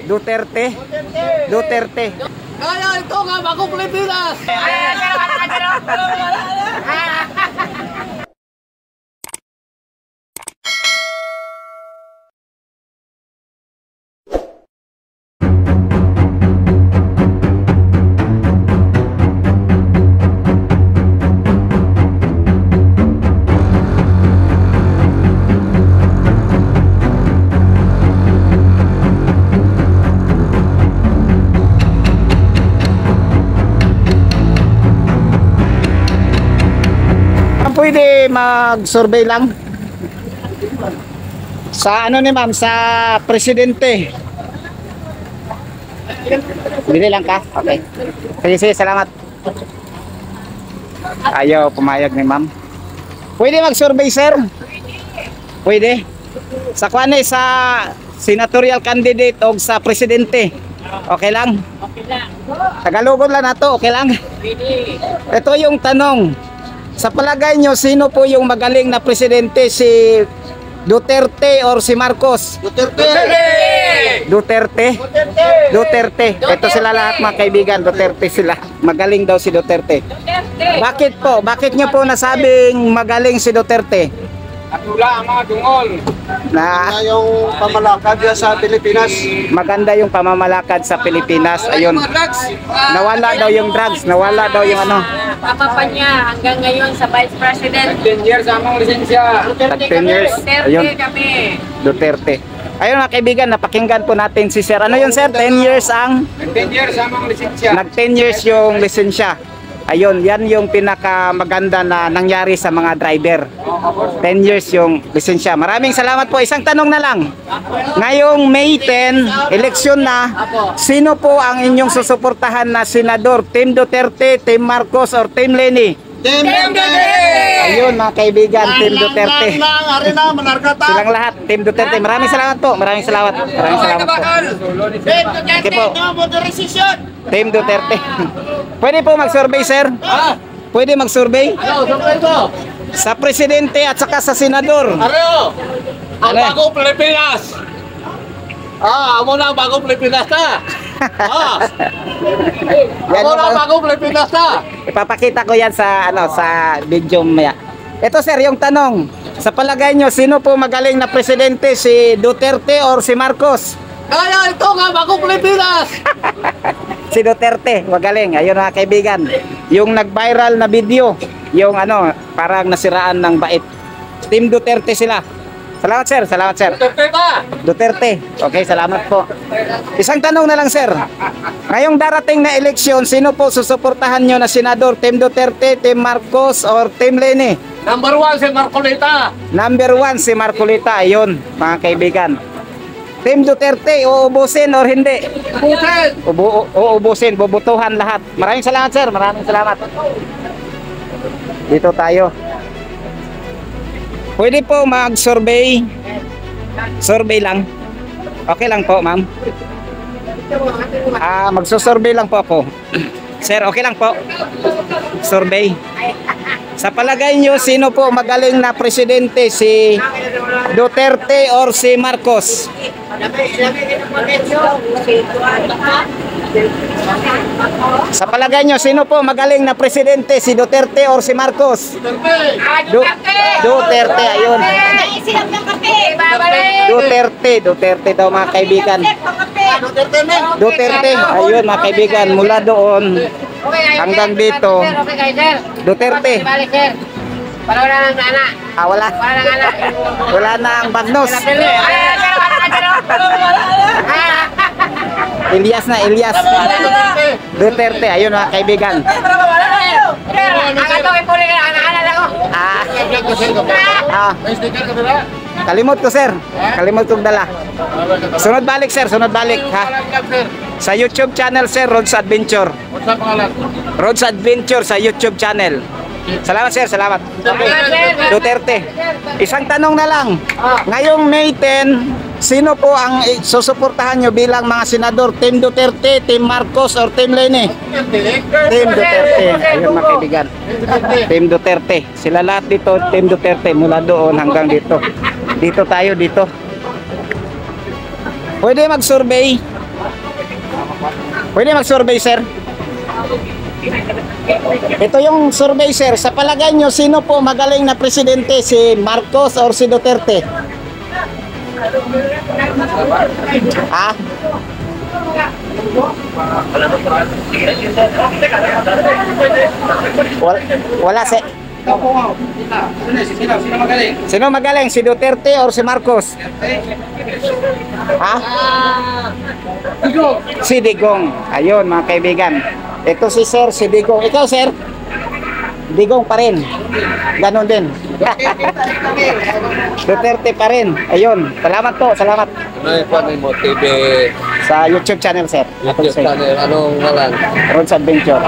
Duterte. Duterte. Kaya ito nga, Bagong Pilipinas! Pwede mag-survey lang sa ano ni ma'am, sa presidente. Bili lang ka? Okay. Sige, salamat. Ayaw pumayag ni ma'am. Pwede mag-survey, sir? Pwede. Sa kwane, sa senatorial candidate o sa presidente. Okay lang? Okay lang. Tagalogod lang na to, okay lang? Pwede. Ito yung tanong. Sa palagay nyo, sino po yung magaling na presidente? Si Duterte or si Marcos? Duterte! Duterte? Duterte. Ito sila lahat mga kaibigan, Duterte sila. Magaling daw si Duterte. Bakit po? Bakit nyo po nasabing magaling si Duterte? Atula ang mga dungol. Na Yung pamalakad niya sa Pilipinas. maganda yung pamamalakad sa Pilipinas. Ayun. Nawala daw yung drugs, nawala daw yung ano. Papa pa niya hanggang ngayon sa Vice President. 10 years among lisensya. Tag 10 years. Ayun. Duterte kami. Duterte. Ayun mga kaibigan, napakinggan po natin si Sir. Ano yun, Sir? 10 years ang 10 years among lisensya. nag 10 years yung lisensya. Ayun, yan yung pinakamaganda na nangyari sa mga driver. 10 years yung lisensya. Maraming salamat po. Isang tanong na lang. Ngayong May 10, eleksyon na, sino po ang inyong susuportahan na senador? Team Duterte, Team Marcos, or Team Lenny? Ayun mga kaibigan, Team Duterte. Silang lahat, Team Duterte. Maraming salamat po. Maraming salamat. Maraming salamat po. Okay po. Team Duterte. Pwede po mag-survey, sir? Pwede mag-survey? Sa presidente at saka sa senador. Ang Bagong Pilipinas! Amo na ang Bagong Pilipinas na! Amo na ang Bagong Pilipinas na! Ipapakita ko yan sa ano, sa video maya. Ito, sir, yung tanong. Sa palagay nyo, sino po magaling na presidente? Si Duterte or si Marcos? Kaya ito nga, Bagong Pilipinas! Si Duterte, magaling. Ayun mga kaibigan. Yung nag-viral na video, yung ano, parang nasiraan ng bait. Team Duterte sila. Salamat, sir. Salamat, sir. Duterte ka! Duterte. Okay, salamat po. Isang tanong na lang, sir. Ngayong darating na eleksyon, sino po susuportahan nyo na senador? Team Duterte, Team Marcos, or Team Lenny? Number 1 si Marcolita! Number 1 si Marcolita. Ayun, mga kaibigan. Team Duterte, uubusin or hindi? Buset! Uubusin, bubutuhan lahat. Maraming salamat, sir. Maraming salamat. Dito tayo. Pwede po mag-survey. Survey lang. Okay lang po, ma'am. Magsusurvey lang po ako. Sir, okay lang po. Survey. Sa palagay nyo, sino po magaling na presidente? Si Duterte or si Marcos? Sa palagay nyo, sino po magaling na presidente? Si Duterte or si Marcos? Duterte, ayun. Duterte daw mga kaibigan. Duterte, ayun mga kaibigan. Mula doon hanggang dito, Duterte. Para wala nang anak. Wala. Wala nang anak. Wala na ang bagnos. Elias na, Elias. Duterte, ayun mga kaibigan. Ang ato ay puli ka anak-anak lang ko. Kalimot ko, sir. Kalimot kong dala. Sunod balik, sir. Sunod balik, ha? Sa YouTube channel, sir, Roads Adventure. Roads Adventure sa YouTube channel. Salamat, sir. Salamat. Duterte. Isang tanong na lang. Ngayong May 10, sino po ang susuportahan nyo bilang mga senador? Team Duterte, Team Marcos, or Team Lenny? Team Duterte. Ayun mga kaibigan. Team Duterte. Sila lahat dito, Team Duterte. Mula doon hanggang dito. Dito tayo, dito. Pwede mag-survey. Pwede mag-survey, sir. Ito yung survey, sir. Sa palagay nyo, sino po magaling na presidente? Si Marcos or si Duterte? Ha? Wala si... Sino magaling? Sino magaling? Si Duterte or si Marcos? Ha? Si Digong. Ayun, mga kaibigan. Ito si Sir, si Digong. Ikaw, Sir? Digong pa rin. Ganon din. Duterte pa rin. Ayun. Salamat po. Salamat. Ano mo, TV, Sa YouTube channel, Sir. YouTube channel, anong ngalan? Roads Adventure.